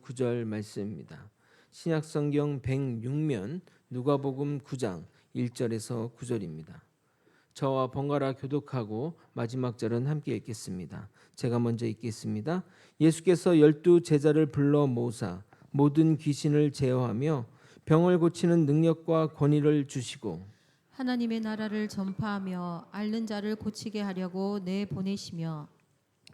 9절 말씀입니다. 신약성경 106면 누가복음 9장 1절에서 9절입니다. 저와 번갈아 교독하고 마지막 절은 함께 읽겠습니다. 제가 먼저 읽겠습니다. 예수께서 12 제자를 불러 모으사 모든 귀신을 제어하며 병을 고치는 능력과 권위를 주시고 하나님의 나라를 전파하며 앓는 자를 고치게 하려고 내보내시며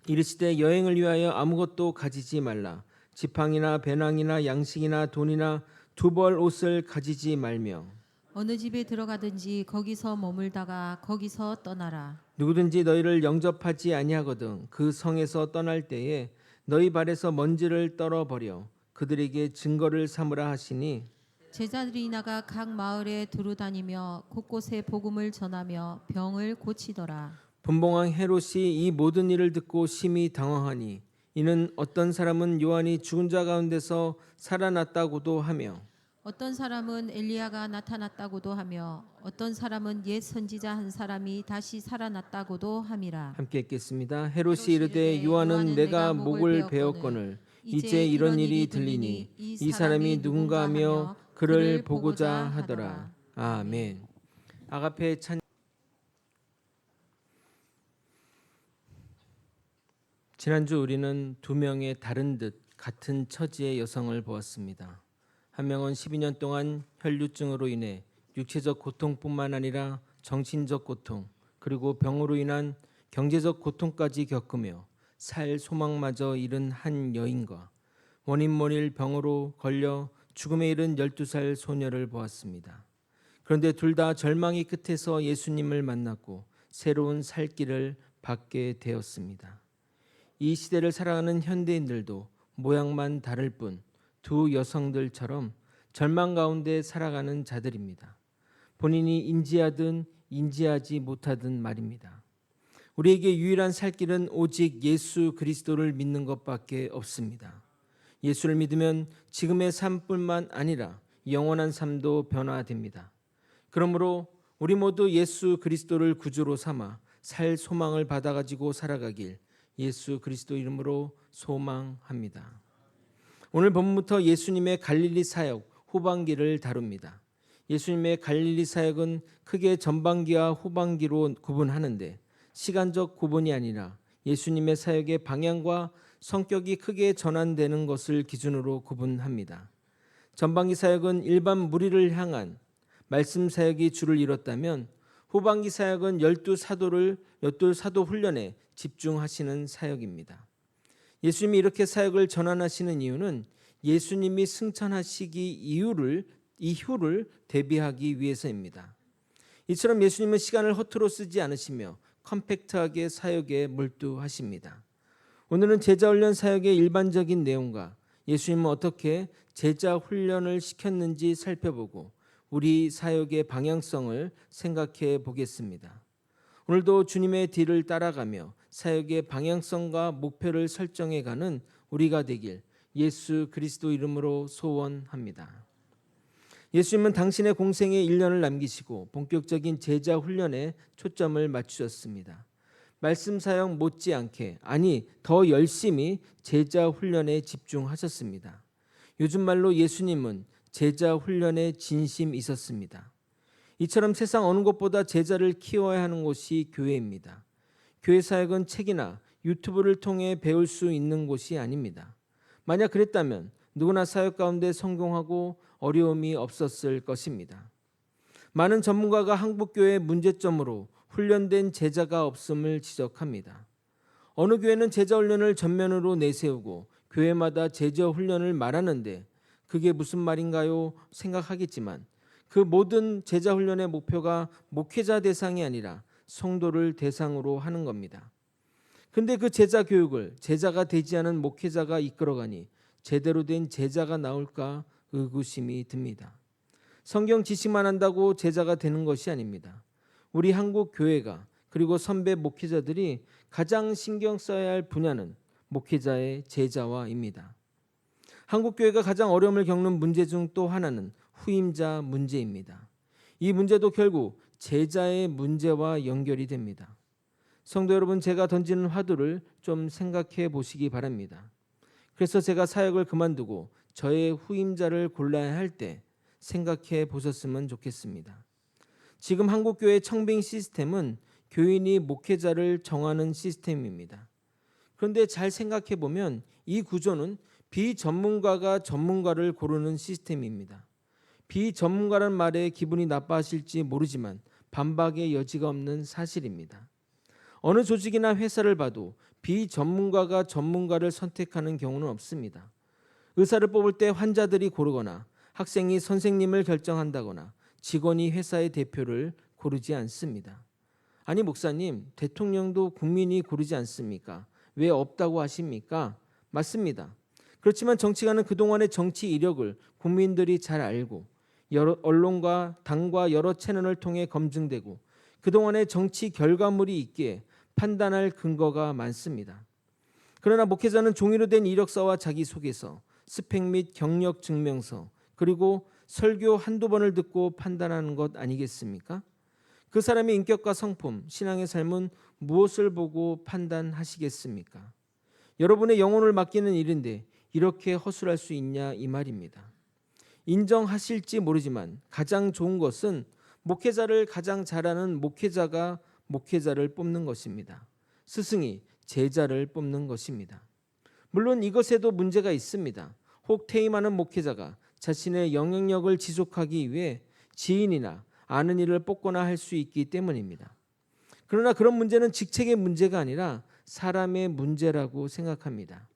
이르시되 여행을 위하여 아무것도 가지지 말라. 지팡이나 배낭이나 양식이나 돈이나 두 벌 옷을 가지지 말며 어느 집에 들어가든지 거기서 머물다가 거기서 떠나라. 누구든지 너희를 영접하지 아니하거든 그 성에서 떠날 때에 너희 발에서 먼지를 떨어버려 그들에게 증거를 삼으라 하시니 제자들이 나가 각 마을에 두루 다니며 곳곳에 복음을 전하며 병을 고치더라. 분봉왕 헤롯이 이 모든 일을 듣고 심히 당황하니 이는 어떤 사람은 요한이 죽은 자 가운데서 살아났다고도 하며 어떤 사람은 엘리야가 나타났다고도 하며 어떤 사람은 옛 선지자 한 사람이 다시 살아났다고도 함이라. 함께 읽겠습니다. 헤롯이 이르되 요한은 내가 목을 베었거늘 이제 이런 일이 들리니 이 사람이 누군가 하며 그를 보고자 하더라. 아멘. 아가페 찬 지난주 우리는 두 명의 다른 듯 같은 처지의 여성을 보았습니다. 한 명은 12년 동안 혈류증으로 인해 육체적 고통뿐만 아니라 정신적 고통 그리고 병으로 인한 경제적 고통까지 겪으며 살 소망마저 잃은 한 여인과 원인 모를 병으로 걸려 죽음에 이른 12살 소녀를 보았습니다. 그런데 둘 다 절망의 끝에서 예수님을 만났고 새로운 살 길을 받게 되었습니다. 이 시대를 살아가는 현대인들도 모양만 다를 뿐 두 여성들처럼 절망 가운데 살아가는 자들입니다. 본인이 인지하든 인지하지 못하든 말입니다. 우리에게 유일한 살 길은 오직 예수 그리스도를 믿는 것밖에 없습니다. 예수를 믿으면 지금의 삶뿐만 아니라 영원한 삶도 변화됩니다. 그러므로 우리 모두 예수 그리스도를 구주로 삼아 살 소망을 받아가지고 살아가길 예수 그리스도 이름으로 소망합니다. 오늘 본문부터 예수님의 갈릴리 사역 후반기를 다룹니다. 예수님의 갈릴리 사역은 크게 전반기와 후반기로 구분하는데 시간적 구분이 아니라 예수님의 사역의 방향과 성격이 크게 전환되는 것을 기준으로 구분합니다. 전반기 사역은 일반 무리를 향한 말씀 사역이 주를 이뤘다면 후반기 사역은 12 사도 훈련에 집중하시는 사역입니다. 예수님이 이렇게 사역을 전환하시는 이유는 예수님이 승천하시기 이후를 대비하기 위해서입니다. 이처럼 예수님은 시간을 허투루 쓰지 않으시며 컴팩트하게 사역에 몰두하십니다. 오늘은 제자 훈련 사역의 일반적인 내용과 예수님은 어떻게 제자 훈련을 시켰는지 살펴보고 우리 사역의 방향성을 생각해 보겠습니다. 오늘도 주님의 뒤를 따라가며 사역의 방향성과 목표를 설정해가는 우리가 되길 예수 그리스도 이름으로 소원합니다. 예수님은 당신의 공생에 1년을 남기시고 본격적인 제자 훈련에 초점을 맞추셨습니다. 말씀 사역 못지않게 더 열심히 제자 훈련에 집중하셨습니다. 요즘 말로 예수님은 제자 훈련에 진심이 있었습니다. 이처럼 세상 어느 곳보다 제자를 키워야 하는 곳이 교회입니다. 교회 사역은 책이나 유튜브를 통해 배울 수 있는 곳이 아닙니다. 만약 그랬다면 누구나 사역 가운데 성공하고 어려움이 없었을 것입니다. 많은 전문가가 한국교회의 문제점으로 훈련된 제자가 없음을 지적합니다. 어느 교회는 제자 훈련을 전면으로 내세우고 교회마다 제자 훈련을 말하는데 그게 무슨 말인가요? 생각하겠지만 그 모든 제자 훈련의 목표가 목회자 대상이 아니라 성도를 대상으로 하는 겁니다. 근데 그 제자 교육을 제자가 되지 않은 목회자가 이끌어가니 제대로 된 제자가 나올까 의구심이 듭니다. 성경 지식만 한다고 제자가 되는 것이 아닙니다. 우리 한국 교회가 그리고 선배 목회자들이 가장 신경 써야 할 분야는 목회자의 제자화입니다. 한국 교회가 가장 어려움을 겪는 문제 중 또 하나는 후임자 문제입니다. 이 문제도 결국 제자의 문제와 연결이 됩니다. 성도 여러분, 제가 던지는 화두를 좀 생각해 보시기 바랍니다. 그래서 제가 사역을 그만두고 저의 후임자를 골라야 할 때 생각해 보셨으면 좋겠습니다. 지금 한국교회 청빙 시스템은 교인이 목회자를 정하는 시스템입니다. 그런데 잘 생각해 보면 이 구조는 비전문가가 전문가를 고르는 시스템입니다. 비전문가란 말에 기분이 나빠하실지 모르지만 반박의 여지가 없는 사실입니다. 어느 조직이나 회사를 봐도 비전문가가 전문가를 선택하는 경우는 없습니다. 의사를 뽑을 때 환자들이 고르거나 학생이 선생님을 결정한다거나 직원이 회사의 대표를 고르지 않습니다. 아니 목사님, 대통령도 국민이 고르지 않습니까? 왜 없다고 하십니까? 맞습니다. 그렇지만 정치가는 그동안의 정치 이력을 국민들이 잘 알고 여러 언론과 당과 여러 채널을 통해 검증되고 그동안의 정치 결과물이 있기에 판단할 근거가 많습니다. 그러나 목회자는 종이로 된 이력서와 자기소개서, 스펙 및 경력 증명서, 그리고 설교 한두 번을 듣고 판단하는 것 아니겠습니까? 그 사람의 인격과 성품, 신앙의 삶은 무엇을 보고 판단하시겠습니까? 여러분의 영혼을 맡기는 일인데 이렇게 허술할 수 있냐 이 말입니다. 인정하실지 모르지만 가장 좋은 것은 목회자를 가장 잘하는 목회자가 목회자를 뽑는 것입니다. 스승이 제자를 뽑는 것입니다. 물론 이것에도 문제가 있습니다. 혹 퇴임하는 목회자가 자신의 영향력을 지속하기 위해 지인이나 아는 이를 뽑거나 할 수 있기 때문입니다. 그러나 그런 문제는 직책의 문제가 아니라 사람의 문제라고 생각합니다.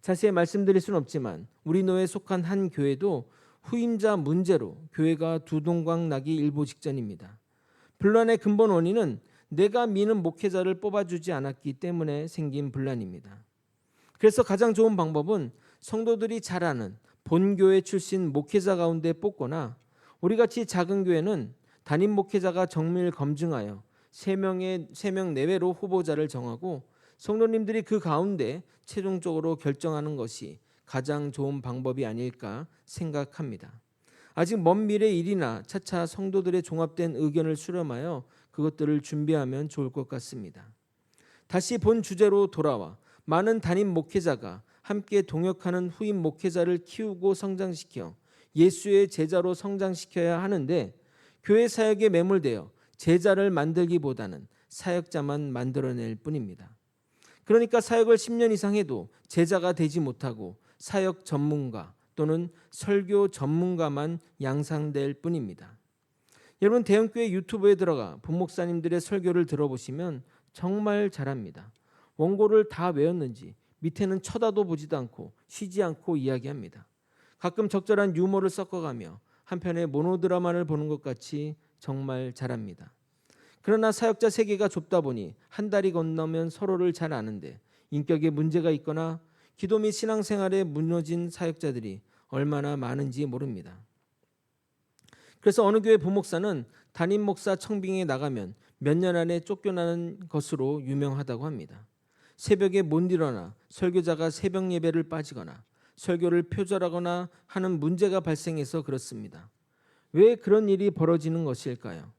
자세히 말씀드릴 수는 없지만 우리 노회에 속한 한 교회도 후임자 문제로 교회가 두동강 나기 일보 직전입니다. 분란의 근본 원인은 내가 미는 목회자를 뽑아주지 않았기 때문에 생긴 분란입니다. 그래서 가장 좋은 방법은 성도들이 잘 아는 본교회 출신 목회자 가운데 뽑거나 우리같이 작은 교회는 담임 목회자가 정밀 검증하여 3명 내외로 후보자를 정하고 성도님들이 그 가운데 최종적으로 결정하는 것이 가장 좋은 방법이 아닐까 생각합니다. 아직 먼 미래 일이나 차차 성도들의 종합된 의견을 수렴하여 그것들을 준비하면 좋을 것 같습니다. 다시 본 주제로 돌아와 많은 담임 목회자가 함께 동역하는 후임 목회자를 키우고 성장시켜 예수의 제자로 성장시켜야 하는데 교회 사역에 매몰되어 제자를 만들기보다는 사역자만 만들어낼 뿐입니다. 그러니까 사역을 10년 이상 해도 제자가 되지 못하고 사역 전문가 또는 설교 전문가만 양상될 뿐입니다. 여러분 대형교회 유튜브에 들어가 부목사님들의 설교를 들어보시면 정말 잘합니다. 원고를 다 외웠는지 밑에는 쳐다도 보지도 않고 쉬지 않고 이야기합니다. 가끔 적절한 유머를 섞어가며 한편의 모노드라마를 보는 것 같이 정말 잘합니다. 그러나 사역자 세계가 좁다 보니 한 달이 건너면 서로를 잘 아는데 인격에 문제가 있거나 기도 및 신앙생활에 무너진 사역자들이 얼마나 많은지 모릅니다. 그래서 어느 교회 부목사는 담임 목사 청빙에 나가면 몇 년 안에 쫓겨나는 것으로 유명하다고 합니다. 새벽에 못 일어나 설교자가 새벽 예배를 빠지거나 설교를 표절하거나 하는 문제가 발생해서 그렇습니다. 왜 그런 일이 벌어지는 것일까요?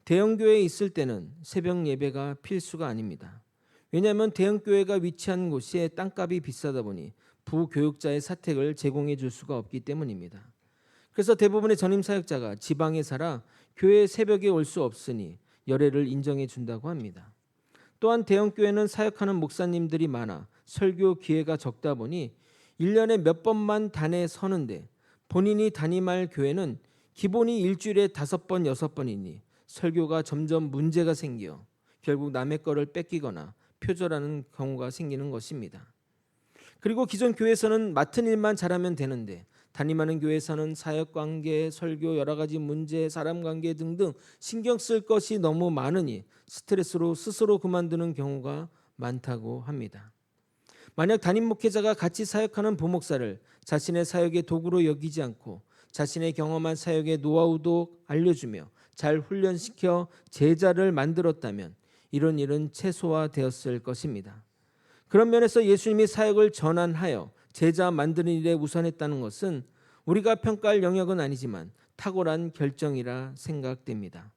대형교회에 있을 때는 새벽 예배가 필수가 아닙니다. 왜냐하면 대형교회가 위치한 곳에 땅값이 비싸다 보니 부교육자의 사택을 제공해 줄 수가 없기 때문입니다. 그래서 대부분의 전임 사역자가 지방에 살아 교회 새벽에 올 수 없으니 열애를 인정해 준다고 합니다. 또한 대형교회는 사역하는 목사님들이 많아 설교 기회가 적다 보니 1년에 몇 번만 단에 서는데 본인이 담임할 교회는 기본이 일주일에 5번, 6번이니 설교가 점점 문제가 생겨 결국 남의 거를 뺏기거나 표절하는 경우가 생기는 것입니다. 그리고 기존 교회에서는 맡은 일만 잘하면 되는데 담임하는 교회에서는 사역관계, 설교, 여러 가지 문제, 사람관계 등등 신경 쓸 것이 너무 많으니 스트레스로 스스로 그만두는 경우가 많다고 합니다. 만약 담임 목회자가 같이 사역하는 부목사를 자신의 사역의 도구로 여기지 않고 자신의 경험한 사역의 노하우도 알려주며 잘 훈련시켜 제자를 만들었다면 이런 일은 최소화되었을 것입니다. 그런 면에서 예수님이 사역을 전환하여 제자 만드는 일에 우선했다는 것은 우리가 평가할 영역은 아니지만 탁월한 결정이라 생각됩니다.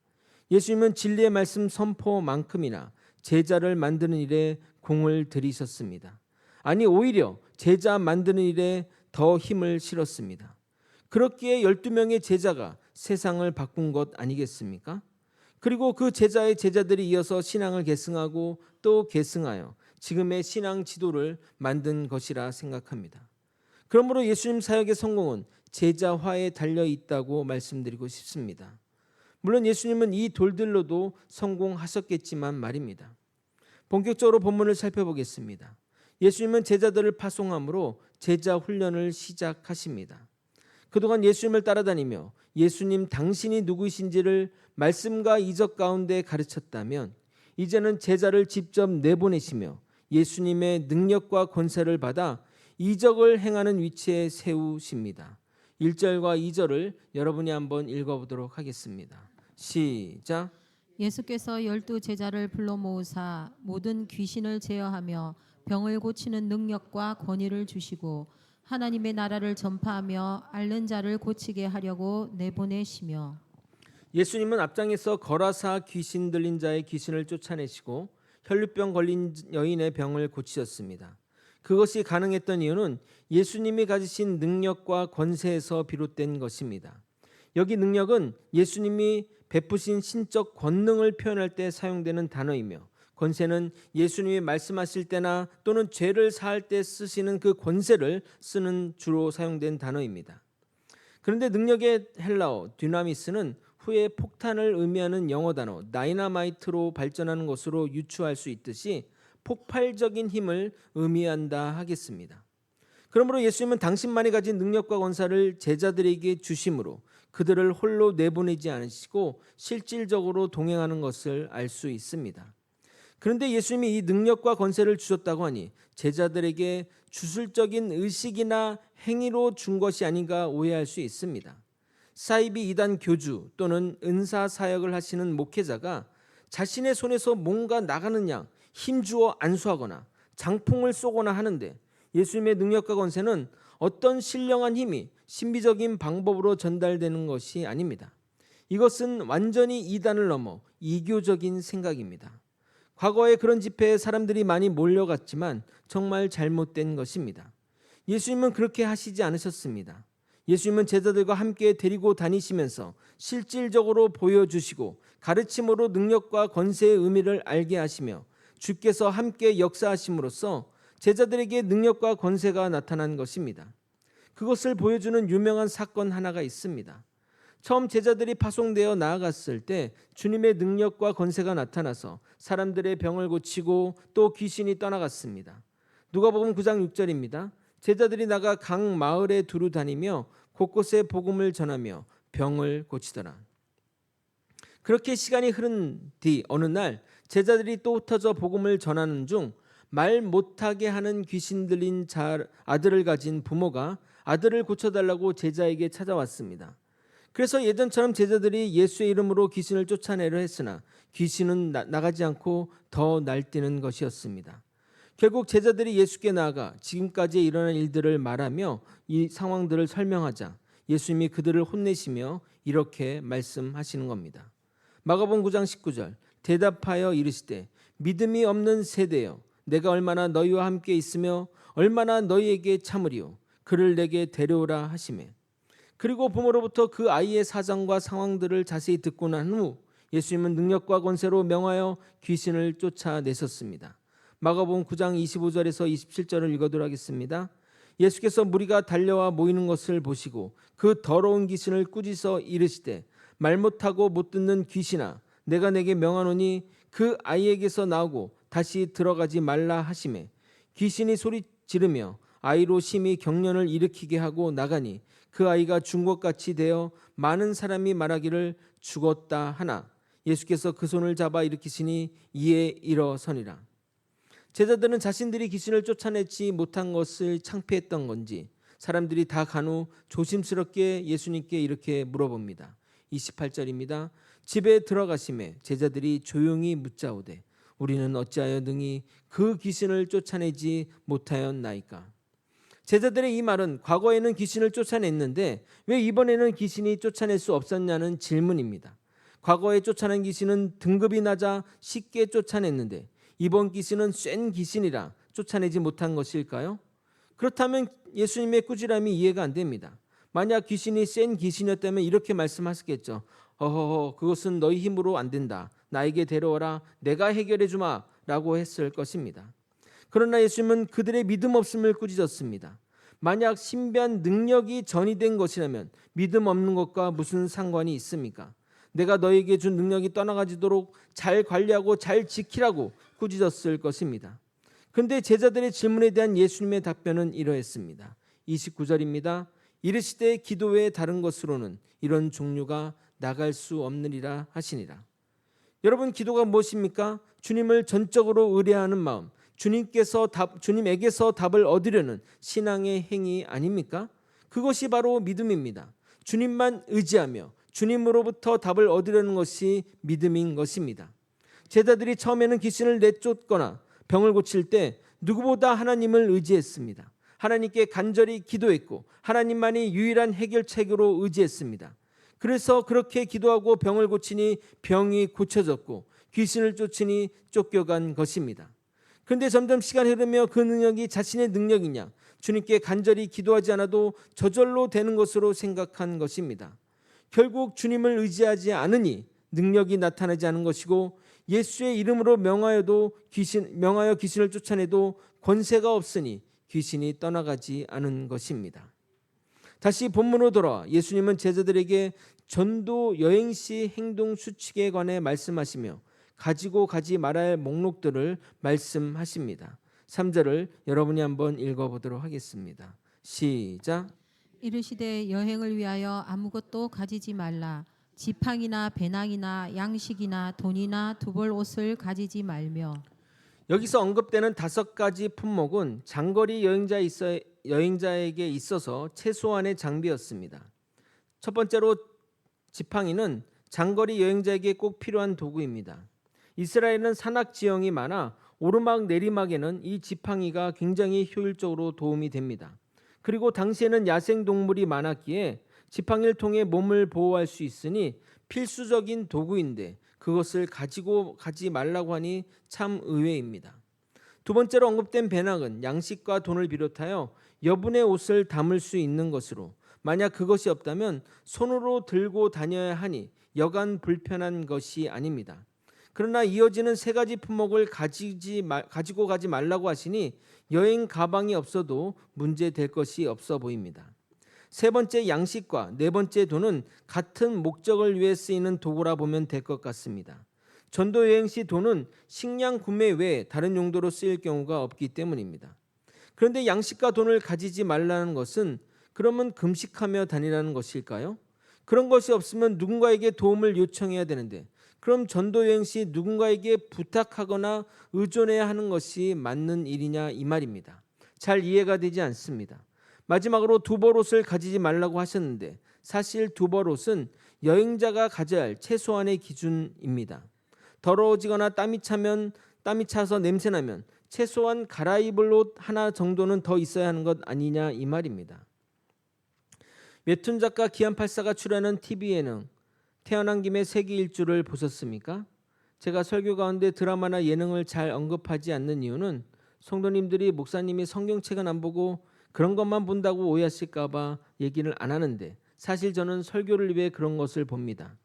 예수님은 진리의 말씀 선포만큼이나 제자를 만드는 일에 공을 들이셨습니다. 아니 오히려 제자 만드는 일에 더 힘을 실었습니다. 그렇기에 12명의 제자가 세상을 바꾼 것 아니겠습니까? 그리고 그 제자의 제자들이 이어서 신앙을 계승하고 또 계승하여 지금의 신앙 지도를 만든 것이라 생각합니다. 그러므로 예수님 사역의 성공은 제자화에 달려 있다고 말씀드리고 싶습니다. 물론 예수님은 이 돌들로도 성공하셨겠지만 말입니다. 본격적으로 본문을 살펴보겠습니다. 예수님은 제자들을 파송함으로 제자 훈련을 시작하십니다. 그동안 예수님을 따라다니며 예수님 당신이 누구이신지를 말씀과 이적 가운데 가르쳤다면 이제는 제자를 직접 내보내시며 예수님의 능력과 권세를 받아 이적을 행하는 위치에 세우십니다. 1절과 2절을 여러분이 한번 읽어보도록 하겠습니다. 시작. 예수께서 12 제자를 불러 모으사 모든 귀신을 제어하며 병을 고치는 능력과 권위를 주시고 하나님의 나라를 전파하며 앓는 자를 고치게 하려고 내보내시며. 예수님은 앞장에서 거라사 귀신 들린 자의 귀신을 쫓아내시고 혈루병 걸린 여인의 병을 고치셨습니다. 그것이 가능했던 이유는 예수님이 가지신 능력과 권세에서 비롯된 것입니다. 여기 능력은 예수님이 베푸신 신적 권능을 표현할 때 사용되는 단어이며 권세는 예수님이 말씀하실 때나 또는 죄를 사할 때 쓰시는 그 권세를 쓰는 주로 사용된 단어입니다. 그런데 능력의 헬라어 dynamis는 후에 폭탄을 의미하는 영어 단어 다이너마이트로 발전하는 것으로 유추할 수 있듯이 폭발적인 힘을 의미한다 하겠습니다. 그러므로 예수님은 당신만이 가진 능력과 권세를 제자들에게 주심으로 그들을 홀로 내보내지 않으시고 실질적으로 동행하는 것을 알 수 있습니다. 그런데 예수님이 이 능력과 권세를 주셨다고 하니 제자들에게 주술적인 의식이나 행위로 준 것이 아닌가 오해할 수 있습니다. 사이비 이단 교주 또는 은사 사역을 하시는 목회자가 자신의 손에서 뭔가 나가는 양 힘주어 안수하거나 장풍을 쏘거나 하는데 예수님의 능력과 권세는 어떤 신령한 힘이 신비적인 방법으로 전달되는 것이 아닙니다. 이것은 완전히 이단을 넘어 이교적인 생각입니다. 과거에 그런 집회에 사람들이 많이 몰려갔지만 정말 잘못된 것입니다. 예수님은 그렇게 하시지 않으셨습니다. 예수님은 제자들과 함께 데리고 다니시면서 실질적으로 보여주시고 가르침으로 능력과 권세의 의미를 알게 하시며 주께서 함께 역사하심으로써 제자들에게 능력과 권세가 나타난 것입니다. 그것을 보여주는 유명한 사건 하나가 있습니다. 처음 제자들이 파송되어 나아갔을 때 주님의 능력과 권세가 나타나서 사람들의 병을 고치고 또 귀신이 떠나갔습니다. 누가복음 9장 6절입니다. 제자들이 나가 각 마을에 두루 다니며 곳곳에 복음을 전하며 병을 고치더라. 그렇게 시간이 흐른 뒤 어느 날 제자들이 또 흩어져 복음을 전하는 중 말 못하게 하는 귀신 들린 아들을 가진 부모가 아들을 고쳐달라고 제자에게 찾아왔습니다. 그래서 예전처럼 제자들이 예수의 이름으로 귀신을 쫓아내려 했으나 귀신은 나가지 않고 더 날뛰는 것이었습니다. 결국 제자들이 예수께 나아가 지금까지 일어난 일들을 말하며 이 상황들을 설명하자 예수님이 그들을 혼내시며 이렇게 말씀하시는 겁니다. 마가복음 9장 19절 대답하여 이르시되 믿음이 없는 세대여 내가 얼마나 너희와 함께 있으며 얼마나 너희에게 참으리요 그를 내게 데려오라 하시매. 그리고 부모로부터 그 아이의 사정과 상황들을 자세히 듣고 난 후 예수님은 능력과 권세로 명하여 귀신을 쫓아내셨습니다. 마가복음 9장 25절에서 27절을 읽어드리도록 하겠습니다. 예수께서 무리가 달려와 모이는 것을 보시고 그 더러운 귀신을 꾸짖어 이르시되 말 못하고 못 듣는 귀신아 내가 내게 명하노니 그 아이에게서 나오고 다시 들어가지 말라 하시매. 귀신이 소리 지르며 아이로 심히 경련을 일으키게 하고 나가니 그 아이가 죽은 것 같이 되어 많은 사람이 말하기를 죽었다 하나 예수께서 그 손을 잡아 일으키시니 이에 일어서니라. 제자들은 자신들이 귀신을 쫓아내지 못한 것을 창피했던 건지 사람들이 다 간 후 조심스럽게 예수님께 이렇게 물어봅니다. 28절입니다. 집에 들어가심에 제자들이 조용히 묻자오되 우리는 어찌하여 능히 그 귀신을 쫓아내지 못하였나이까. 제자들의 이 말은 과거에는 귀신을 쫓아냈는데 왜 이번에는 귀신이 쫓아낼 수 없었냐는 질문입니다. 과거에 쫓아낸 귀신은 등급이 낮아 쉽게 쫓아냈는데 이번 귀신은 센 귀신이라 쫓아내지 못한 것일까요? 그렇다면 예수님의 꾸지람이 이해가 안 됩니다. 만약 귀신이 센 귀신이었다면 이렇게 말씀하셨겠죠. 허허허, 그것은 너희 힘으로 안 된다. 나에게 데려와라. 내가 해결해 주마 라고 했을 것입니다. 그러나 예수님은 그들의 믿음 없음을 꾸짖었습니다. 만약 신비한 능력이 전이된 것이라면 믿음 없는 것과 무슨 상관이 있습니까? 내가 너에게 준 능력이 떠나가지도록 잘 관리하고 잘 지키라고 꾸짖었을 것입니다. 그런데 제자들의 질문에 대한 예수님의 답변은 이러했습니다. 29절입니다. 이르시되 기도 외에 다른 것으로는 이런 종류가 나갈 수 없느니라 하시니라. 여러분, 기도가 무엇입니까? 주님을 전적으로 의뢰하는 마음, 주님에게서 답을 얻으려는 신앙의 행위 아닙니까? 그것이 바로 믿음입니다. 주님만 의지하며 주님으로부터 답을 얻으려는 것이 믿음인 것입니다. 제자들이 처음에는 귀신을 내쫓거나 병을 고칠 때 누구보다 하나님을 의지했습니다. 하나님께 간절히 기도했고 하나님만이 유일한 해결책으로 의지했습니다. 그래서 그렇게 기도하고 병을 고치니 병이 고쳐졌고 귀신을 쫓으니 쫓겨간 것입니다. 그런데 점점 시간이 흐르며 그 능력이 자신의 능력이냐, 주님께 간절히 기도하지 않아도 저절로 되는 것으로 생각한 것입니다. 결국 주님을 의지하지 않으니 능력이 나타나지 않은 것이고 예수의 이름으로 명하여 귀신을 쫓아내도 권세가 없으니 귀신이 떠나가지 않은 것입니다. 다시 본문으로 돌아와 예수님은 제자들에게 전도 여행 시 행동 수칙에 관해 말씀하시며 가지고 가지 말아야 할 목록들을 말씀하십니다. 3절을 여러분이 한번 읽어보도록 하겠습니다. 시작. 이르시되 여행을 위하여 아무것도 가지지 말라. 지팡이나 배낭이나 양식이나 돈이나 두벌 옷을 가지지 말며. 여기서 언급되는 5가지 품목은 장거리 여행자에게 있어서 최소한의 장비였습니다. 첫 번째로 지팡이는 장거리 여행자에게 꼭 필요한 도구입니다. 이스라엘은 산악 지형이 많아 오르막 내리막에는 이 지팡이가 굉장히 효율적으로 도움이 됩니다. 그리고 당시에는 야생 동물이 많았기에 지팡이를 통해 몸을 보호할 수 있으니 필수적인 도구인데 그것을 가지고 가지 말라고 하니 참 의외입니다. 두 번째로 언급된 배낭은 양식과 돈을 비롯하여 여분의 옷을 담을 수 있는 것으로 만약 그것이 없다면 손으로 들고 다녀야 하니 여간 불편한 것이 아닙니다. 그러나 이어지는 3가지 품목을 가지고 가지 말라고 하시니 여행 가방이 없어도 문제될 것이 없어 보입니다. 세 번째 양식과 네 번째 돈은 같은 목적을 위해 쓰이는 도구라 보면 될 것 같습니다. 전도 여행 시 돈은 식량 구매 외에 다른 용도로 쓰일 경우가 없기 때문입니다. 그런데 양식과 돈을 가지지 말라는 것은 그러면 금식하며 다니라는 것일까요? 그런 것이 없으면 누군가에게 도움을 요청해야 되는데 그럼 전도 여행 시 누군가에게 부탁하거나 의존해야 하는 것이 맞는 일이냐 이 말입니다. 잘 이해가 되지 않습니다. 마지막으로 두벌옷을 가지지 말라고 하셨는데 사실 두벌옷은 여행자가 가져야 할 최소한의 기준입니다. 더러워지거나 땀이 차서 냄새나면 최소한 갈아입을 옷 하나 정도는 더 있어야 하는 것 아니냐 이 말입니다. 웹툰 작가 기안84가 출연한 TV 예능 태어난 김에 세계 일주를 보셨습니까? 제가 설교 가운데 드라마나 예능을 잘 언급하지 않는 이유는 성도님들이 목사님이 성경책은 안 보고 그런 것만 본다고 오해하실까 봐 얘기를 안 하는데 사실 저는 설교를 위해 그런 것을 봅니다.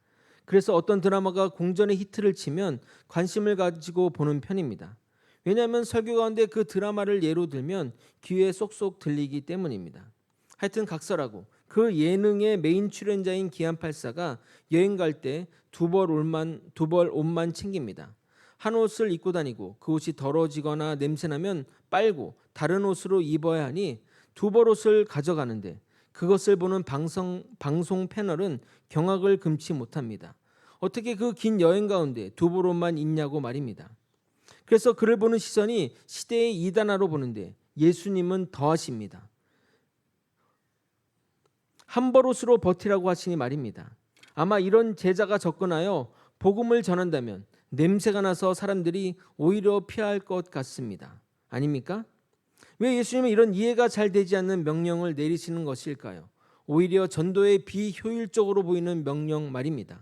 그래서 어떤 드라마가 공전의 히트를 치면 관심을 가지고 보는 편입니다. 왜냐하면 설교 가운데 그 드라마를 예로 들면 귀에 쏙쏙 들리기 때문입니다. 하여튼 각설하고 그 예능의 메인 출연자인 기안84가 여행 갈 때 두 벌 옷만 챙깁니다. 한 옷을 입고 다니고 그 옷이 더러워지거나 냄새나면 빨고 다른 옷으로 입어야 하니 두 벌 옷을 가져가는데 그것을 보는 방송 패널은 경악을 금치 못합니다. 어떻게 그 긴 여행 가운데 두 벌 옷만 입냐고 말입니다. 그래서 그를 보는 시선이 시대의 이단화로 보는데 예수님은 더하십니다. 한 벌 옷으로 버티라고 하시니 말입니다. 아마 이런 제자가 접근하여 복음을 전한다면 냄새가 나서 사람들이 오히려 피할 것 같습니다. 아닙니까? 왜 예수님은 이런 이해가 잘 되지 않는 명령을 내리시는 것일까요? 오히려 전도에 비효율적으로 보이는 명령 말입니다.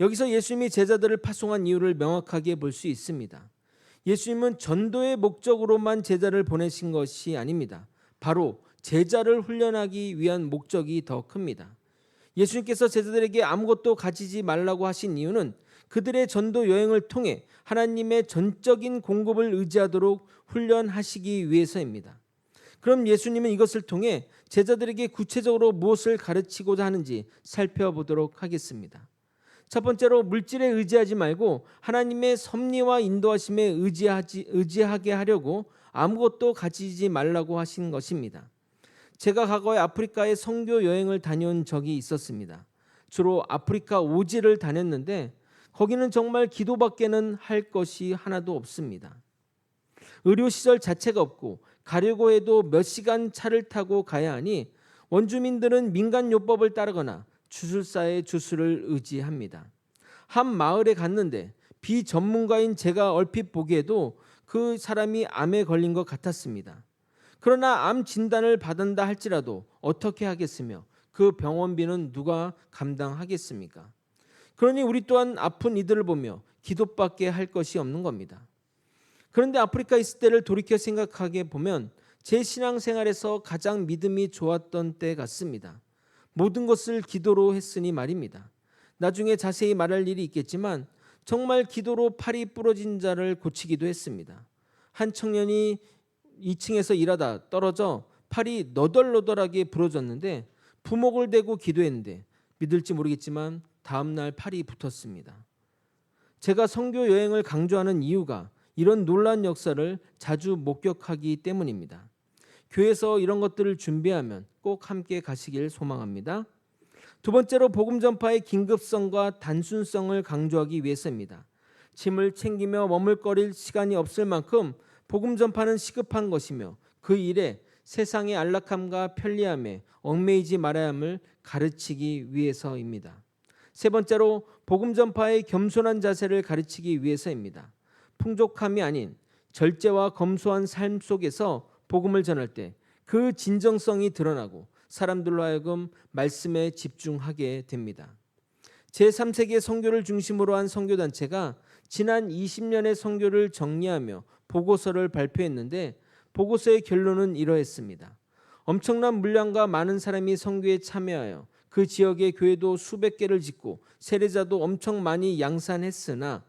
여기서 예수님이 제자들을 파송한 이유를 명확하게 볼 수 있습니다. 예수님은 전도의 목적으로만 제자를 보내신 것이 아닙니다. 바로 제자를 훈련하기 위한 목적이 더 큽니다. 예수님께서 제자들에게 아무것도 가지지 말라고 하신 이유는 그들의 전도 여행을 통해 하나님의 전적인 공급을 의지하도록 훈련하시기 위해서입니다. 그럼 예수님은 이것을 통해 제자들에게 구체적으로 무엇을 가르치고자 하는지 살펴보도록 하겠습니다. 첫 번째로 물질에 의지하지 말고 하나님의 섭리와 인도하심에 의지하게 하려고 아무것도 가지지 말라고 하신 것입니다. 제가 과거에 아프리카에 선교 여행을 다녀온 적이 있었습니다. 주로 아프리카 오지를 다녔는데 거기는 정말 기도밖에는 할 것이 하나도 없습니다. 의료시설 자체가 없고 가려고 해도 몇 시간 차를 타고 가야 하니 원주민들은 민간요법을 따르거나 주술사의 주술을 의지합니다. 한 마을에 갔는데 비전문가인 제가 얼핏 보기에도 그 사람이 암에 걸린 것 같았습니다. 그러나 암 진단을 받는다 할지라도 어떻게 하겠으며 그 병원비는 누가 감당하겠습니까? 그러니 우리 또한 아픈 이들을 보며 기도밖에 할 것이 없는 겁니다. 그런데 아프리카 있을 때를 돌이켜 생각하게 보면 제 신앙생활에서 가장 믿음이 좋았던 때 같습니다. 모든 것을 기도로 했으니 말입니다. 나중에 자세히 말할 일이 있겠지만 정말 기도로 팔이 부러진 자를 고치기도 했습니다. 한 청년이 2층에서 일하다 떨어져 팔이 너덜너덜하게 부러졌는데 부목을 대고 기도했는데 믿을지 모르겠지만 다음날 팔이 붙었습니다. 제가 선교 여행을 강조하는 이유가 이런 놀라운 역사를 자주 목격하기 때문입니다. 교회에서 이런 것들을 준비하면 꼭 함께 가시길 소망합니다. 두 번째로 복음 전파의 긴급성과 단순성을 강조하기 위해서입니다. 짐을 챙기며 머물거릴 시간이 없을 만큼 복음 전파는 시급한 것이며 그 일에 세상의 안락함과 편리함에 얽매이지 말아야 함을 가르치기 위해서입니다. 세 번째로 복음 전파의 겸손한 자세를 가르치기 위해서입니다. 풍족함이 아닌 절제와 검소한 삶 속에서 복음을 전할 때 그 진정성이 드러나고 사람들로 하여금 말씀에 집중하게 됩니다. 제3세계 선교를 중심으로 한 선교단체가 지난 20년의 선교를 정리하며 보고서를 발표했는데 보고서의 결론은 이러했습니다. 엄청난 물량과 많은 사람이 선교에 참여하여 그 지역의 교회도 수백 개를 짓고 세례자도 엄청 많이 양산했으나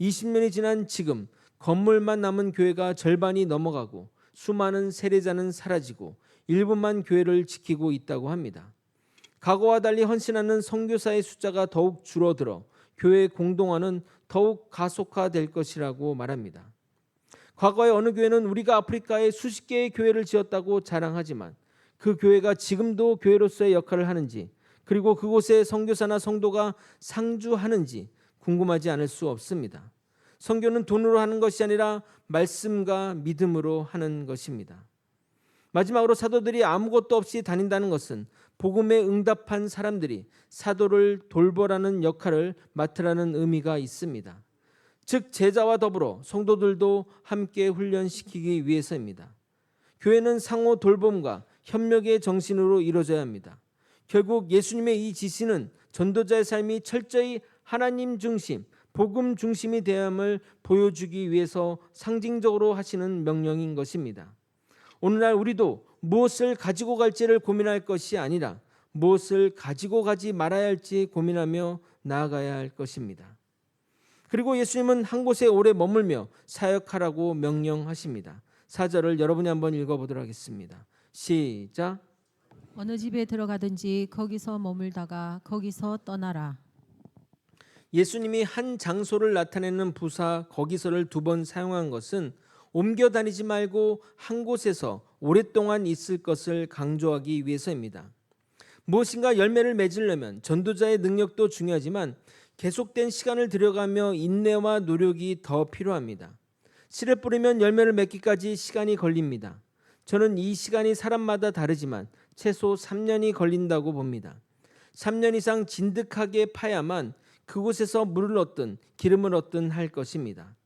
20년이 지난 지금 건물만 남은 교회가 절반이 넘어가고 수많은 세례자는 사라지고 일부만 교회를 지키고 있다고 합니다. 과거와 달리 헌신하는 선교사의 숫자가 더욱 줄어들어 교회의 공동화는 더욱 가속화될 것이라고 말합니다. 과거의 어느 교회는 우리가 아프리카에 수십 개의 교회를 지었다고 자랑하지만 그 교회가 지금도 교회로서의 역할을 하는지 그리고 그곳에 선교사나 성도가 상주하는지 궁금하지 않을 수 없습니다. 선교는 돈으로 하는 것이 아니라 말씀과 믿음으로 하는 것입니다. 마지막으로 사도들이 아무것도 없이 다닌다는 것은 복음에 응답한 사람들이 사도를 돌보라는 역할을 맡으라는 의미가 있습니다. 즉 제자와 더불어 성도들도 함께 훈련시키기 위해서입니다. 교회는 상호 돌봄과 협력의 정신으로 이루어져야 합니다. 결국 예수님의 이 지시는 전도자의 삶이 철저히 하나님 중심, 복음 중심이 되어야 함을 보여주기 위해서 상징적으로 하시는 명령인 것입니다. 오늘날 우리도 무엇을 가지고 갈지를 고민할 것이 아니라 무엇을 가지고 가지 말아야 할지 고민하며 나아가야 할 것입니다. 그리고 예수님은 한 곳에 오래 머물며 사역하라고 명령하십니다. 4절을 여러분이 한번 읽어보도록 하겠습니다. 시작. 어느 집에 들어가든지 거기서 머물다가 거기서 떠나라. 예수님이 한 장소를 나타내는 부사 거기서를 2번 사용한 것은 옮겨 다니지 말고 한 곳에서 오랫동안 있을 것을 강조하기 위해서입니다. 무엇인가 열매를 맺으려면 전도자의 능력도 중요하지만 계속된 시간을 들여가며 인내와 노력이 더 필요합니다. 씨를 뿌리면 열매를 맺기까지 시간이 걸립니다. 저는 이 시간이 사람마다 다르지만 최소 3년이 걸린다고 봅니다. 3년 이상 진득하게 파야만 그곳에서 물을 얻든 기름을 얻든 할 것입니다.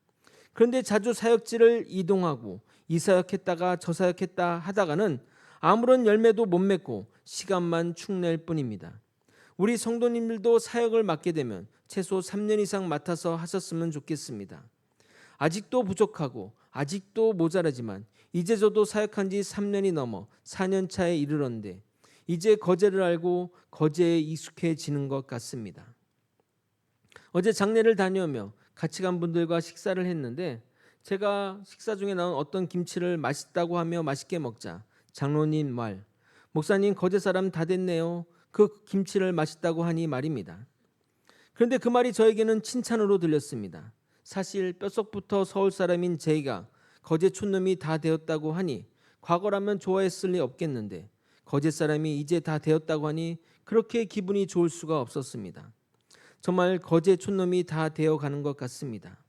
그런데 자주 사역지를 이동하고 이 사역했다가 저 사역했다 하다가는 아무런 열매도 못 맺고 시간만 축낼 뿐입니다. 우리 성도님들도 사역을 맡게 되면 최소 3년 이상 맡아서 하셨으면 좋겠습니다. 아직도 부족하고 아직도 모자라지만 이제 저도 사역한 지 3년이 넘어 4년 차에 이르렀는데 이제 거제를 알고 거제에 익숙해지는 것 같습니다. 어제 장례를 다녀오며 같이 간 분들과 식사를 했는데 제가 식사 중에 나온 어떤 김치를 맛있다고 하며 맛있게 먹자 장로님 말, 목사님 거제 사람 다 됐네요. 그 김치를 맛있다고 하니 말입니다. 그런데 그 말이 저에게는 칭찬으로 들렸습니다. 사실 뼛속부터 서울 사람인 제가 거제 촌놈이 다 되었다고 하니 과거라면 좋아했을 리 없겠는데 거제 사람이 이제 다 되었다고 하니 그렇게 기분이 좋을 수가 없었습니다. 정말 거제 촌놈이 다 되어가는 것 같습니다.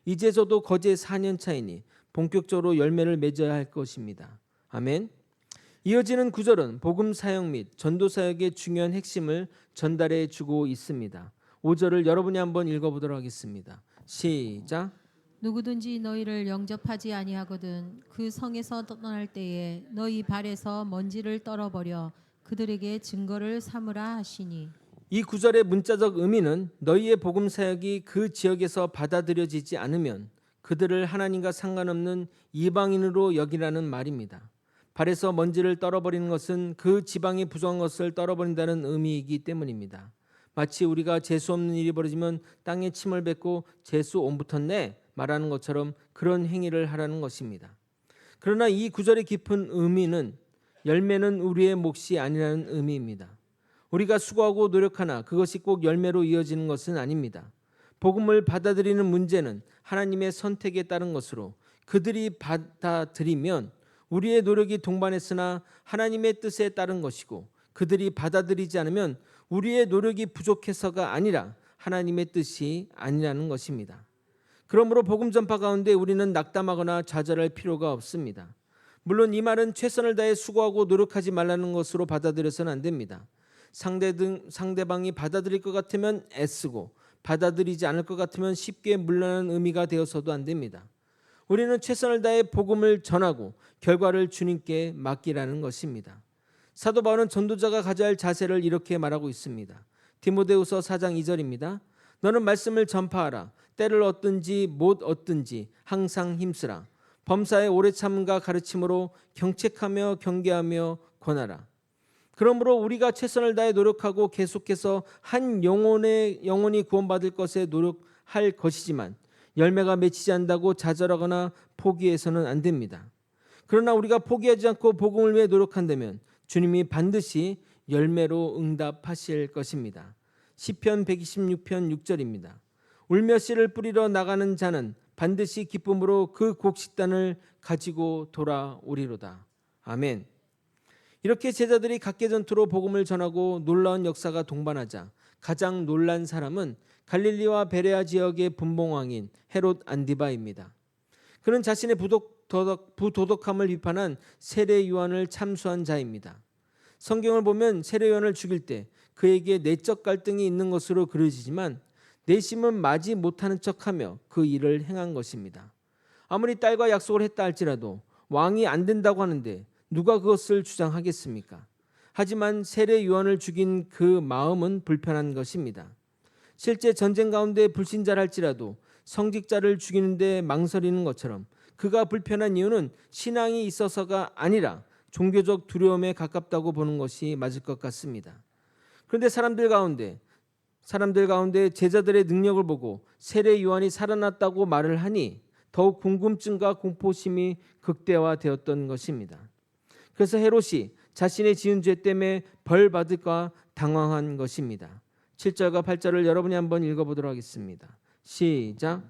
이제 저도 거제 4년 차이니 본격적으로 열매를 맺어야 할 것입니다. 아멘. 이어지는 구절은 복음 사역 및 전도 사역의 중요한 핵심을 전달해 주고 있습니다. 5절을 여러분이 한번 읽어보도록 하겠습니다. 시작. 누구든지 너희를 영접하지 아니하거든 그 성에서 떠날 때에 너희 발에서 먼지를 떨어버려 그들에게 증거를 삼으라 하시니. 이 구절의 문자적 의미는 너희의 복음 사역이 그 지역에서 받아들여지지 않으면 그들을 하나님과 상관없는 이방인으로 여기라는 말입니다. 발에서 먼지를 떨어버리는 것은 그 지방에 부정한 것을 떨어버린다는 의미이기 때문입니다. 마치 우리가 재수 없는 일이 벌어지면 땅에 침을 뱉고 재수 온 붙었네 말하는 것처럼 그런 행위를 하라는 것입니다. 그러나 이 구절의 깊은 의미는 열매는 우리의 몫이 아니라는 의미입니다. 우리가 수고하고 노력하나 그것이 꼭 열매로 이어지는 것은 아닙니다. 복음을 받아들이는 문제는 하나님의 선택에 따른 것으로 그들이 받아들이면 우리의 노력이 동반했으나 하나님의 뜻에 따른 것이고 그들이 받아들이지 않으면 우리의 노력이 부족해서가 아니라 하나님의 뜻이 아니라는 것입니다. 그러므로 복음 전파 가운데 우리는 낙담하거나 좌절할 필요가 없습니다. 물론 이 말은 최선을 다해 수고하고 노력하지 말라는 것으로 받아들여서는 안 됩니다. 상대방이 받아들일 것 같으면 애쓰고 받아들이지 않을 것 같으면 쉽게 물러나는 의미가 되어서도 안 됩니다. 우리는 최선을 다해 복음을 전하고 결과를 주님께 맡기라는 것입니다. 사도 바울은 전도자가 가져야 할 자세를 이렇게 말하고 있습니다. 디모데후서 4장 2절입니다. 너는 말씀을 전파하라. 때를 얻든지 못 얻든지 항상 힘쓰라. 범사에 오래 참음과 가르침으로 경책하며 경계하며 권하라. 그러므로 우리가 최선을 다해 노력하고 계속해서 한 영혼이 구원받을 것에 노력할 것이지만 열매가 맺히지 않는다고 좌절하거나 포기해서는 안 됩니다. 그러나 우리가 포기하지 않고 복음을 위해 노력한다면 주님이 반드시 열매로 응답하실 것입니다. 시편 126편 6절입니다. 울며 씨를 뿌리러 나가는 자는 반드시 기쁨으로 그 곡식단을 가지고 돌아오리로다. 아멘. 이렇게 제자들이 각계 전투로 복음을 전하고 놀라운 역사가 동반하자 가장 놀란 사람은 갈릴리와 베레아 지역의 분봉왕인 헤롯 안디바입니다. 그는 자신의 부도덕함을 비판한 세례 요한을 참수한 자입니다. 성경을 보면 세례 요한을 죽일 때 그에게 내적 갈등이 있는 것으로 그려지지만 내심은 마지 못하는 척하며 그 일을 행한 것입니다. 아무리 딸과 약속을 했다 할지라도 왕이 안 된다고 하는데 누가 그것을 주장하겠습니까? 하지만 세례 요한을 죽인 그 마음은 불편한 것입니다. 실제 전쟁 가운데 불신자를 할지라도 성직자를 죽이는데 망설이는 것처럼 그가 불편한 이유는 신앙이 있어서가 아니라 종교적 두려움에 가깝다고 보는 것이 맞을 것 같습니다. 그런데 사람들 가운데 제자들의 능력을 보고 세례 요한이 살아났다고 말을 하니 더욱 궁금증과 공포심이 극대화되었던 것입니다. 그래서 헤롯이 자신의 지은 죄 때문에 벌 받을까 당황한 것입니다. 7절과 8절을 여러분이 한번 읽어보도록 하겠습니다. 시작.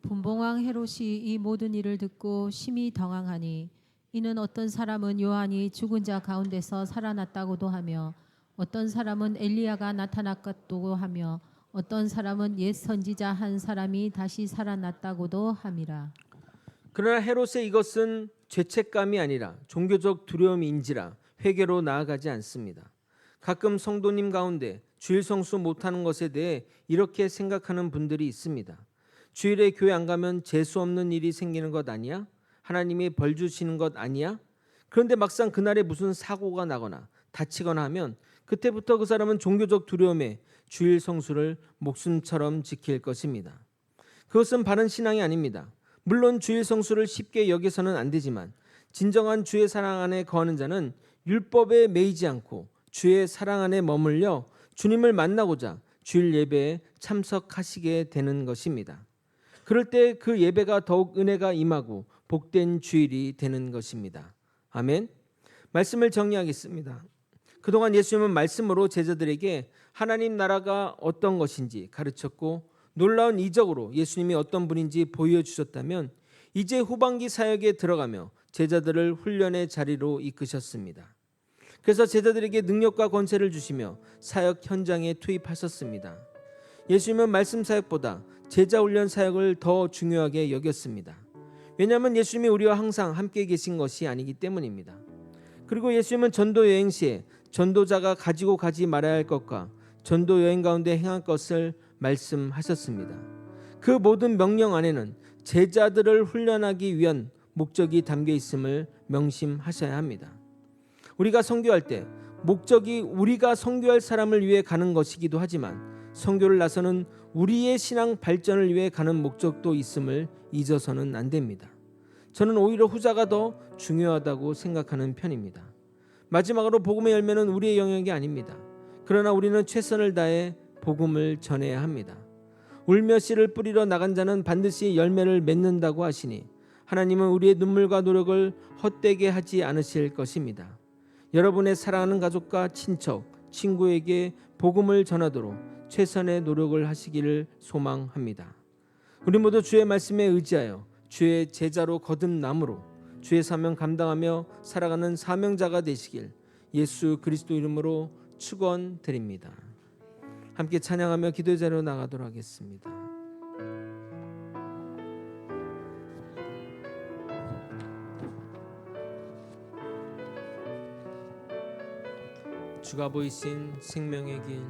분봉왕 헤롯이 이 모든 일을 듣고 심히 당황하니 이는 어떤 사람은 요한이 죽은 자 가운데서 살아났다고도 하며 어떤 사람은 엘리야가 나타났다고 하며 어떤 사람은 옛 선지자 한 사람이 다시 살아났다고도 함이라. 그러나 헤롯의 이것은 죄책감이 아니라 종교적 두려움인지라 회개로 나아가지 않습니다. 가끔 성도님 가운데 주일 성수 못하는 것에 대해 이렇게 생각하는 분들이 있습니다. 주일에 교회 안 가면 재수 없는 일이 생기는 것 아니야? 하나님이 벌 주시는 것 아니야? 그런데 막상 그날에 무슨 사고가 나거나 다치거나 하면 그때부터 그 사람은 종교적 두려움에 주일 성수를 목숨처럼 지킬 것입니다. 그것은 바른 신앙이 아닙니다. 물론 주일 성수를 쉽게 여겨서는 안 되지만 진정한 주의 사랑 안에 거하는 자는 율법에 매이지 않고 주의 사랑 안에 머물려 주님을 만나고자 주일 예배에 참석하시게 되는 것입니다. 그럴 때 그 예배가 더욱 은혜가 임하고 복된 주일이 되는 것입니다. 아멘. 말씀을 정리하겠습니다. 그동안 예수님은 말씀으로 제자들에게 하나님 나라가 어떤 것인지 가르쳤고 놀라운 이적으로 예수님이 어떤 분인지 보여주셨다면 이제 후반기 사역에 들어가며 제자들을 훈련의 자리로 이끄셨습니다. 그래서 제자들에게 능력과 권세를 주시며 사역 현장에 투입하셨습니다. 예수님은 말씀 사역보다 제자 훈련 사역을 더 중요하게 여겼습니다. 왜냐하면 예수님이 우리와 항상 함께 계신 것이 아니기 때문입니다. 그리고 예수님은 전도 여행 시에 전도자가 가지고 가지 말아야 할 것과 전도 여행 가운데 행할 것을 말씀하셨습니다. 그 모든 명령 안에는 제자들을 훈련하기 위한 목적이 담겨 있음을 명심하셔야 합니다. 우리가 선교할 때 목적이 우리가 선교할 사람을 위해 가는 것이기도 하지만 선교를 나서는 우리의 신앙 발전을 위해 가는 목적도 있음을 잊어서는 안 됩니다. 저는 오히려 후자가 더 중요하다고 생각하는 편입니다. 마지막으로 복음의 열매는 우리의 영역이 아닙니다. 그러나 우리는 최선을 다해 복음을 전해야 합니다. 울며 씨를 뿌리러 나간 자는 반드시 열매를 맺는다고 하시니 하나님은 우리의 눈물과 노력을 헛되게 하지 않으실 것입니다. 여러분의 사랑하는 가족과 친척, 친구에게 복음을 전하도록 최선의 노력을 하시기를 소망합니다. 우리 모두 주의 말씀에 의지하여 주의 제자로 거듭남으로 주의 사명 감당하며 살아가는 사명자가 되시길 예수 그리스도 이름으로 축원드립니다. 함께 찬양하며 기도의 자리로 나가도록 하겠습니다. 주가 보이신 생명의 길,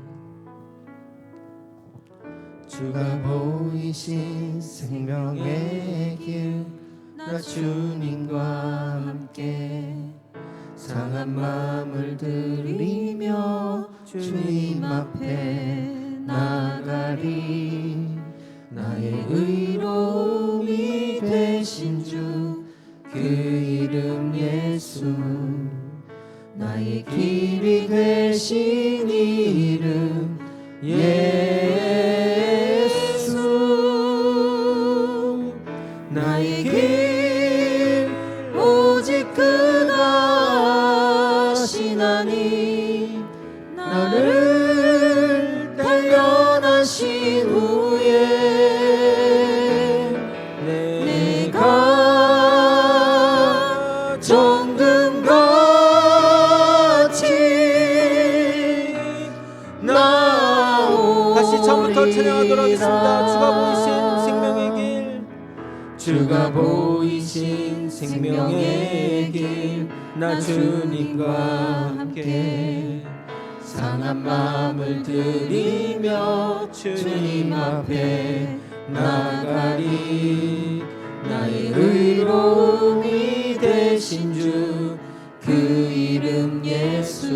주가 보이신 생명의 길, 나 주님과 함께 상한 마음을 들이며 주님 앞에 나가리. 나의 의로움이 되신 주, 그 이름 예수, 나의 길이 되신 이름 예수. 나의 길 오직 그가 하시나니, 나를 단련하신 후에 내가 정금같이 나오리라. 다시 처음부터 찬양하도록 하겠습니다. 주가 보이신 생명의 길, 주가 보이신 생명의 길, 나 주님과 함께 상한 마음을 들이며 주님 앞에 나가리. 나의 의로움이 되신 주, 그 이름 예수,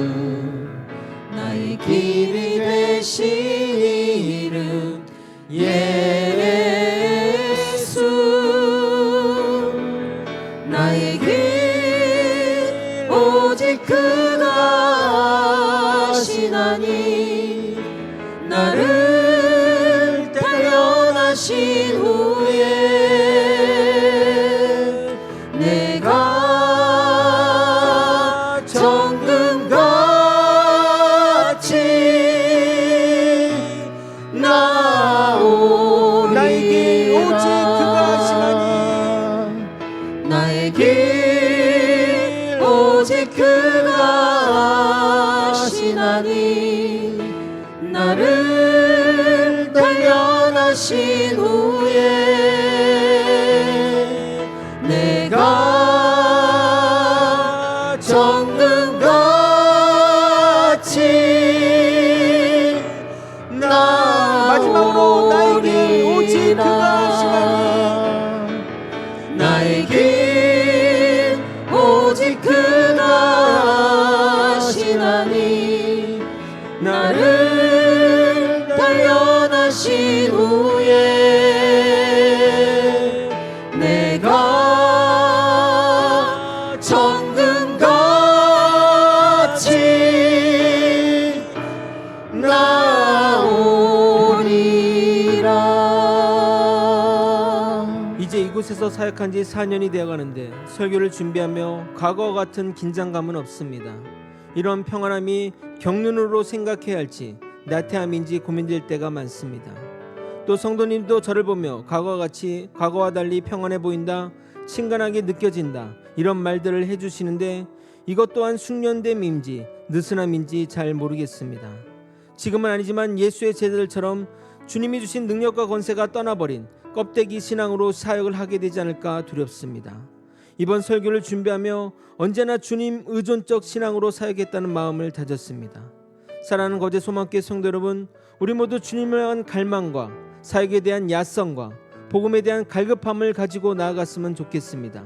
나의 길이 되신 이름 예수. 나의 길 오직 그가 하시나니, 나를 단련하신 후에 내가 정금같이 나오리라. 나의 길 오직 그가 하시나니, 나의 길 오직 그가 하시나니, 나를 단련하신 후에 내가 정금같이 마지막으로 나의 길 오직 그가 하시나니, 나의 길 오직 그가 하시나니, 나를 단련하신 후에 내가 나오리라. 이제 이곳에서 사역한 지 4년이 되어가는데 설교를 준비하며 과거와 같은 긴장감은 없습니다. 이런 평안함이 경륜으로 생각해야 할지 나태함인지 고민될 때가 많습니다. 또 성도님도 저를 보며 과거와 달리 평안해 보인다, 친근하게 느껴진다, 이런 말들을 해주시는데 이것 또한 숙련됨인지 느슨함인지 잘 모르겠습니다. 지금은 아니지만 예수의 제자들처럼 주님이 주신 능력과 권세가 떠나버린 껍데기 신앙으로 사역을 하게 되지 않을까 두렵습니다. 이번 설교를 준비하며 언제나 주님 의존적 신앙으로 사역했다는 마음을 다졌습니다. 사랑하는 거제 소망교회 성도 여러분, 우리 모두 주님을 향한 갈망과 사역에 대한 야성과 복음에 대한 갈급함을 가지고 나아갔으면 좋겠습니다.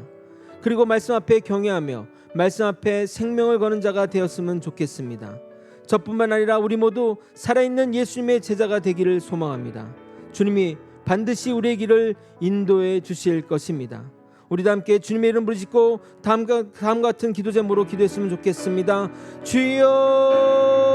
그리고 말씀 앞에 경외하며 말씀 앞에 생명을 거는 자가 되었으면 좋겠습니다. 저뿐만 아니라 우리 모두 살아있는 예수님의 제자가 되기를 소망합니다. 주님이 반드시 우리의 길을 인도해 주실 것입니다. 우리도 함께 주님의 이름 부르짖고 다음 같은 기도 제목으로 기도했으면 좋겠습니다. 주여,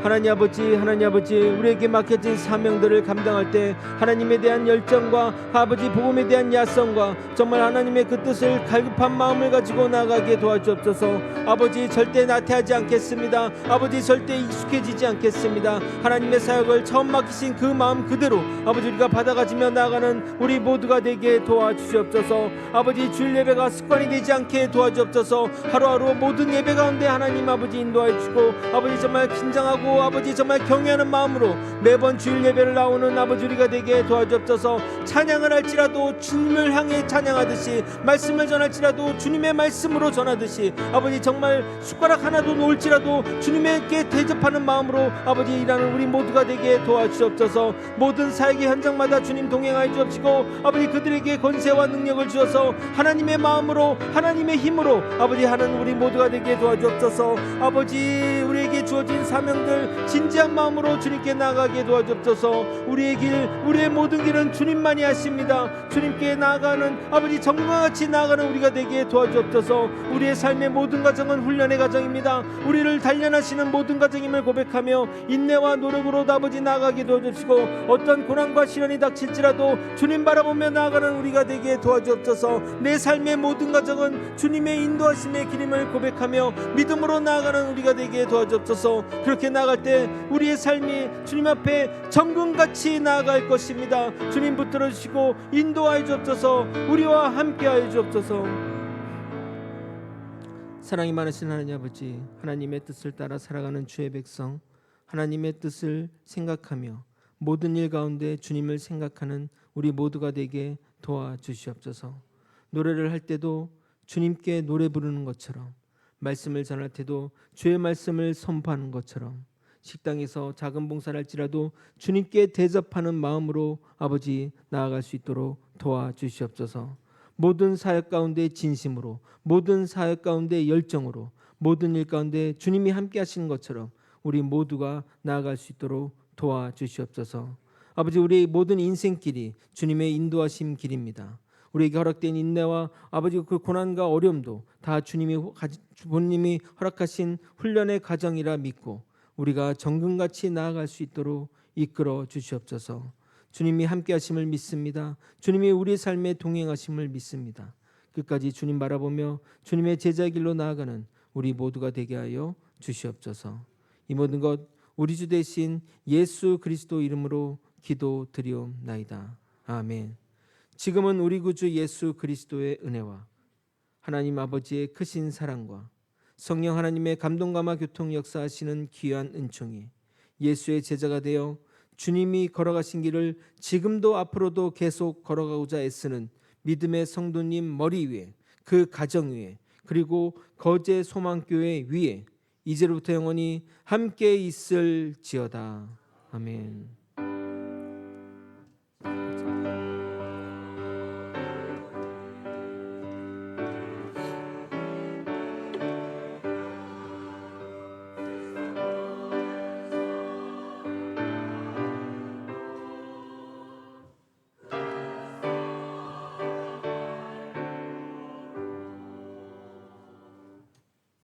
하나님 아버지 우리에게 맡겨진 사명들을 감당할 때 하나님에 대한 열정과 아버지 복음에 대한 야성과 정말 하나님의 그 뜻을 갈급한 마음을 가지고 나아가게 도와주옵소서. 아버지 절대 나태하지 않겠습니다. 아버지 절대 익숙해지지 않겠습니다. 하나님의 사역을 처음 맡기신 그 마음 그대로 아버지 우리가 받아가지며 나아가는 우리 모두가 되게 도와주시옵소서. 아버지 주일 예배가 습관이 되지 않게 도와주옵소서. 하루하루 모든 예배 가운데 하나님 아버지 인도하여 주시고 아버지 정말 긴장하고 아버지 정말 경외하는 마음으로 매번 주일 예배를 나오는 아버지 우리가 되게 도와주옵소서. 찬양을 할지라도 주님을 향해 찬양하듯이 말씀을 전할지라도 주님의 말씀으로 전하듯이 아버지 정말 숟가락 하나도 놓을지라도 주님에게 대접하는 마음으로 아버지 일하는 우리 모두가 되게 도와주옵소서. 모든 사역의 현장마다 주님 동행하여 주옵시고 아버지 그들에게 권세와 능력을 주어서 하나님의 마음으로 하나님의 힘으로 아버지 하는 우리 모두가 되게 도와주옵소서. 아버지 우리에게 주어진 사명들 진지한 마음으로 주님께 나아가게 도와주옵소서. 우리의 길 우리의 모든 길은 주님만이 하십니다. 주님께 나아가는 아버지 정과 같이 나아가는 우리가 되게 도와주옵소서. 우리의 삶의 모든 과정은 훈련의 과정입니다. 우리를 단련하시는 모든 과정임을 고백하며 인내와 노력으로 아버지 나아가게 도와주시고 어떤 고난과 시련이 닥칠지라도 주님 바라보며 나아가는 우리가 되게 도와주옵소서. 내 삶의 모든 과정은 주님의 인도하심의 길임을 고백하며 믿음으로 나아가는 우리가 되게 도와주옵소서. 그렇게 나아갈 때 우리의 삶이 주님 앞에 정금같이 나아갈 것입니다. 주님 붙들어 주시고 인도하여 주옵소서. 우리와 함께하여 주옵소서. 사랑이 많으신 하나님 아버지, 하나님의 뜻을 따라 살아가는 주의 백성, 하나님의 뜻을 생각하며 모든 일 가운데 주님을 생각하는 우리 모두가 되게 도와주시옵소서. 노래를 할 때도 주님께 노래 부르는 것처럼, 말씀을 전할 때도 주의 말씀을 선포하는 것처럼, 식당에서 작은 봉사를 할지라도 주님께 대접하는 마음으로 아버지 나아갈 수 있도록 도와주시옵소서. 모든 사역 가운데 진심으로, 모든 사역 가운데 열정으로, 모든 일 가운데 주님이 함께 하시는 것처럼 우리 모두가 나아갈 수 있도록 도와주시옵소서. 아버지 우리의 모든 인생길이 주님의 인도하심 길입니다. 우리에게 허락된 인내와 아버지 그 고난과 어려움도 다 주님이 허락하신 훈련의 과정이라 믿고 우리가 정금같이 나아갈 수 있도록 이끌어 주시옵소서. 주님이 함께 하심을 믿습니다. 주님이 우리의 삶에 동행하심을 믿습니다. 끝까지 주님 바라보며 주님의 제자의 길로 나아가는 우리 모두가 되게 하여 주시옵소서. 이 모든 것 우리 주 대신 예수 그리스도 이름으로 기도드리옵나이다. 아멘. 지금은 우리 구주 예수 그리스도의 은혜와 하나님 아버지의 크신 사랑과 성령 하나님의 감동감화 교통 역사하시는 귀한 은총이 예수의 제자가 되어 주님이 걸어가신 길을 지금도 앞으로도 계속 걸어가고자 애쓰는 믿음의 성도님 머리 위에, 그 가정 위에, 그리고 거제 소망교회 위에 이제로부터 영원히 함께 있을지어다. 아멘.